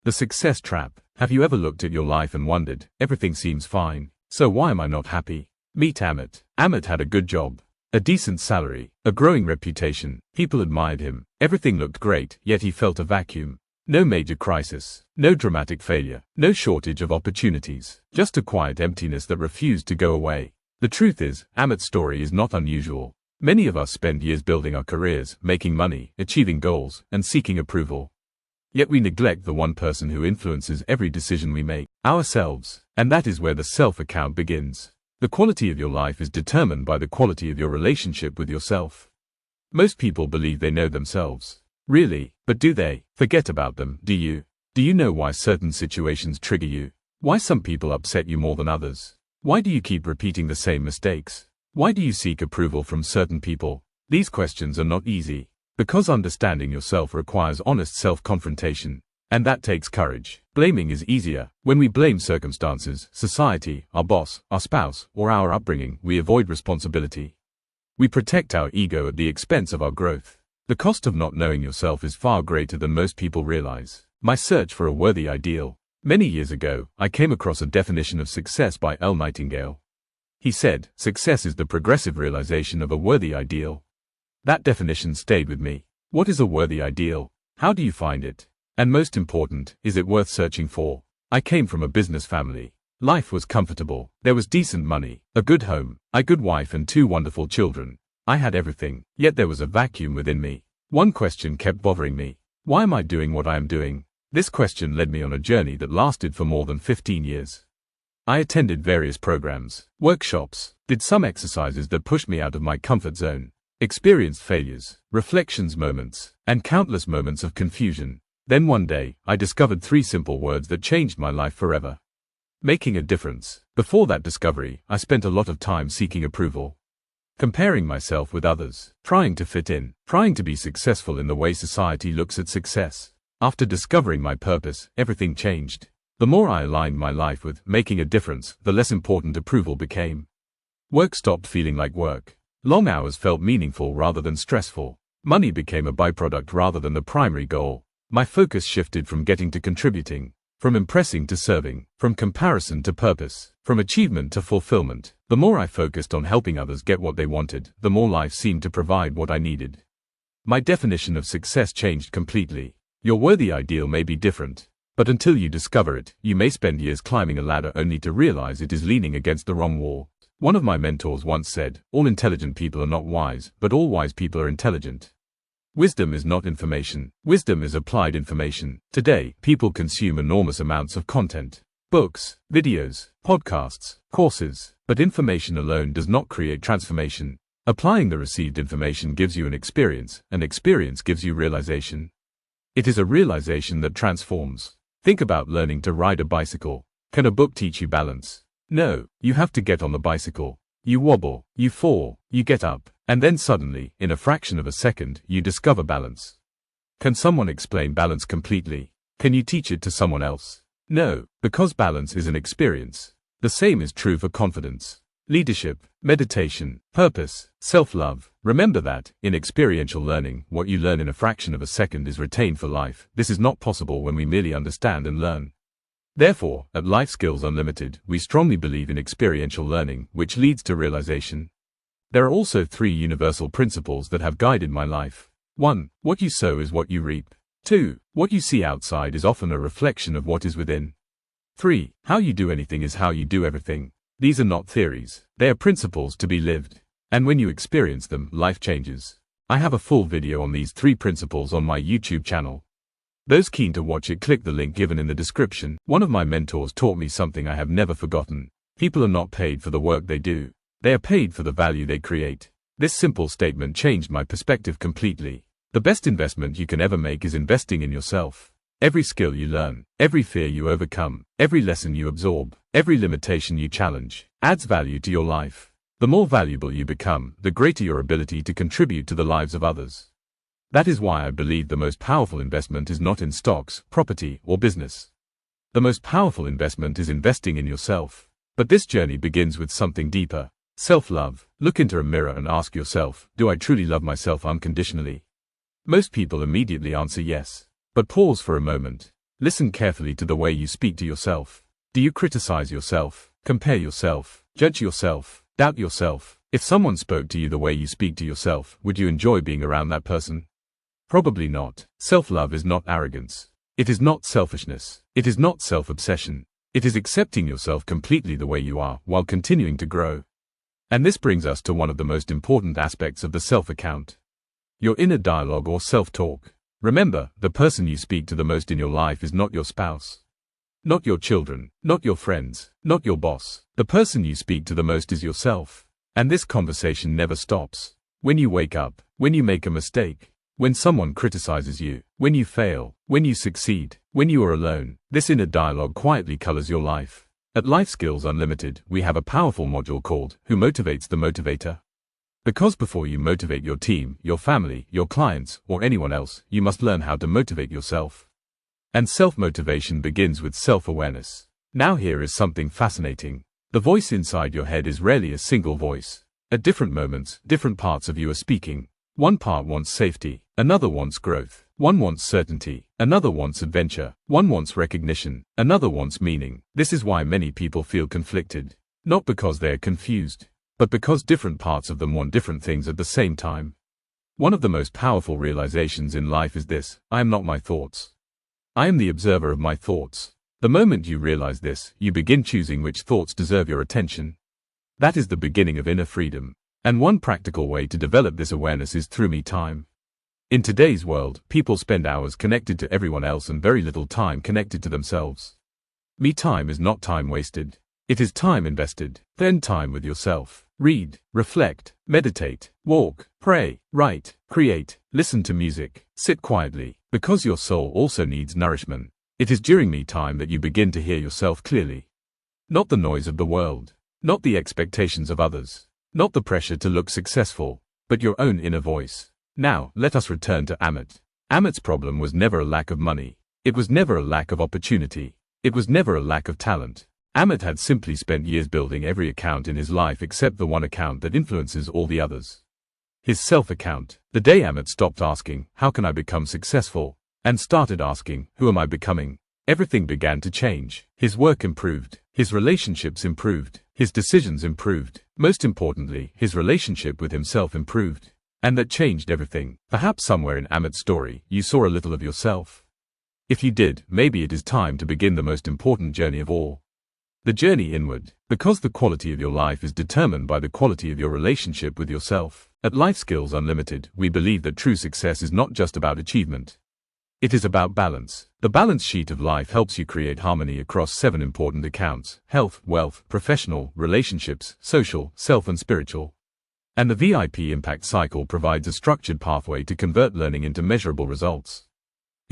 The success trap. Have you ever looked at your life and wondered, everything seems fine, so why am I not happy? Meet Amit. Amit had a good job, a decent salary, a growing reputation, people admired him, everything looked great, yet he felt a vacuum. No major crisis, no dramatic failure, no shortage of opportunities, just a quiet emptiness that refused to go away. The truth is, Amit's story is not unusual. Many of us spend years building our careers, making money, achieving goals, and seeking approval. Yet we neglect the one person who influences every decision we make, ourselves, and that is where the self-account begins. The quality of your life is determined by the quality of your relationship with yourself. Most people believe they know themselves. Really, but do they? Forget about them, do you? Do you know why certain situations trigger you? Why some people upset you more than others? Why do you keep repeating the same mistakes? Why do you seek approval from certain people? These questions are not easy. Because understanding yourself requires honest self-confrontation. And that takes courage. Blaming is easier. When we blame circumstances, society, our boss, our spouse, or our upbringing, we avoid responsibility. We protect our ego at the expense of our growth. The cost of not knowing yourself is far greater than most people realize. My search for a worthy ideal. Many years ago, I came across a definition of success by L. Nightingale. He said, "Success is the progressive realization of a worthy ideal." That definition stayed with me. What is a worthy ideal? How do you find it? And most important, is it worth searching for? I came from a business family. Life was comfortable. There was decent money, a good home, a good wife and 2 wonderful children. I had everything, yet there was a vacuum within me. One question kept bothering me. Why am I doing what I am doing? This question led me on a journey that lasted for more than 15 years. I attended various programs, workshops, did some exercises that pushed me out of my comfort zone, experienced failures, reflections moments, and countless moments of confusion. Then one day, I discovered 3 simple words that changed my life forever. Making a difference. Before that discovery, I spent a lot of time seeking approval. Comparing myself with others, trying to fit in, trying to be successful in the way society looks at success. After discovering my purpose, everything changed. The more I aligned my life with making a difference, the less important approval became. Work stopped feeling like work. Long hours felt meaningful rather than stressful. Money became a byproduct rather than the primary goal. My focus shifted from getting to contributing, from impressing to serving, from comparison to purpose, from achievement to fulfillment. The more I focused on helping others get what they wanted, the more life seemed to provide what I needed. My definition of success changed completely. Your worthy ideal may be different, but until you discover it, you may spend years climbing a ladder only to realize it is leaning against the wrong wall. One of my mentors once said, "All intelligent people are not wise, but all wise people are intelligent." Wisdom is not information. Wisdom is applied information. Today, people consume enormous amounts of content. Books, videos, podcasts, courses. But information alone does not create transformation. Applying the received information gives you an experience gives you realization. It is a realization that transforms. Think about learning to ride a bicycle. Can a book teach you balance? No, you have to get on the bicycle. You wobble, you fall, you get up, and then suddenly, in a fraction of a second, you discover balance. Can someone explain balance completely? Can you teach it to someone else? No, because balance is an experience. The same is true for confidence, leadership, meditation, purpose, self-love. Remember that, in experiential learning, what you learn in a fraction of a second is retained for life. This is not possible when we merely understand and learn. Therefore, at Life Skills Unlimited, we strongly believe in experiential learning, which leads to realization. There are also 3 universal principles that have guided my life. 1. What you sow is what you reap. 2. What you see outside is often a reflection of what is within. 3. How you do anything is how you do everything. These are not theories. They are principles to be lived. And when you experience them, life changes. I have a full video on these 3 principles on my YouTube channel. Those keen to watch it, click the link given in the description. One of my mentors taught me something I have never forgotten. People are not paid for the work they do. They are paid for the value they create. This simple statement changed my perspective completely. The best investment you can ever make is investing in yourself. Every skill you learn, every fear you overcome, every lesson you absorb, every limitation you challenge, adds value to your life. The more valuable you become, the greater your ability to contribute to the lives of others. That is why I believe the most powerful investment is not in stocks, property, or business. The most powerful investment is investing in yourself. But this journey begins with something deeper. Self-love. Look into a mirror and ask yourself, do I truly love myself unconditionally? Most people immediately answer yes. But pause for a moment. Listen carefully to the way you speak to yourself. Do you criticize yourself, compare yourself, judge yourself, doubt yourself? If someone spoke to you the way you speak to yourself, would you enjoy being around that person? Probably not. Self-love is not arrogance. It is not selfishness. It is not self-obsession. It is accepting yourself completely the way you are while continuing to grow. And this brings us to one of the most important aspects of the self-account. Your inner dialogue or self-talk. Remember, the person you speak to the most in your life is not your spouse, not your children, not your friends, not your boss. The person you speak to the most is yourself. And this conversation never stops. When you wake up, when you make a mistake, when someone criticizes you, when you fail, when you succeed, when you are alone, this inner dialogue quietly colors your life. At Life Skills Unlimited, we have a powerful module called Who Motivates the Motivator? Because before you motivate your team, your family, your clients, or anyone else, you must learn how to motivate yourself. And self-motivation begins with self-awareness. Now here is something fascinating. The voice inside your head is rarely a single voice. At different moments, different parts of you are speaking. One part wants safety, another wants growth. One wants certainty, another wants adventure. One wants recognition, another wants meaning. This is why many people feel conflicted. Not because they are confused, but because different parts of them want different things at the same time. One of the most powerful realizations in life is this: I am not my thoughts. I am the observer of my thoughts. The moment you realize this, you begin choosing which thoughts deserve your attention. That is the beginning of inner freedom. And one practical way to develop this awareness is through me time. In today's world, people spend hours connected to everyone else and very little time connected to themselves. Me time is not time wasted. It is time invested. Spend time with yourself. Read, reflect, meditate, walk, pray, write, create, listen to music, sit quietly, because your soul also needs nourishment. It is during me time that you begin to hear yourself clearly. Not the noise of the world, not the expectations of others, not the pressure to look successful, but your own inner voice. Now, let us return to Amit. Amit's problem was never a lack of money. It was never a lack of opportunity. It was never a lack of talent. Amit had simply spent years building every account in his life except the one account that influences all the others. His self-account. The day Amit stopped asking, how can I become successful? And started asking, who am I becoming? Everything began to change. His work improved. His relationships improved. His decisions improved. Most importantly, his relationship with himself improved. And that changed everything. Perhaps somewhere in Amit's story, you saw a little of yourself. If you did, maybe it is time to begin the most important journey of all. The journey inward, because the quality of your life is determined by the quality of your relationship with yourself. At Life Skills Unlimited, we believe that true success is not just about achievement. It is about balance. The balance sheet of life helps you create harmony across 7 important accounts: health, wealth, professional, relationships, social, self and spiritual. And the VIP Impact Cycle provides a structured pathway to convert learning into measurable results.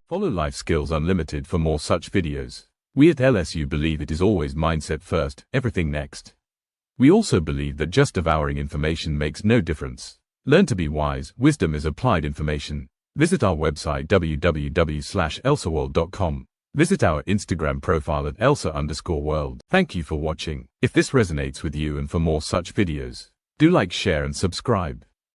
Follow Life Skills Unlimited for more such videos. We at LSU believe it is always mindset first, everything next. We also believe that just devouring information makes no difference. Learn to be wise. Wisdom is applied information. Visit our website www.elsaworld.com. Visit our Instagram profile at elsa_world. Thank you for watching. If this resonates with you and for more such videos, do like, share and subscribe.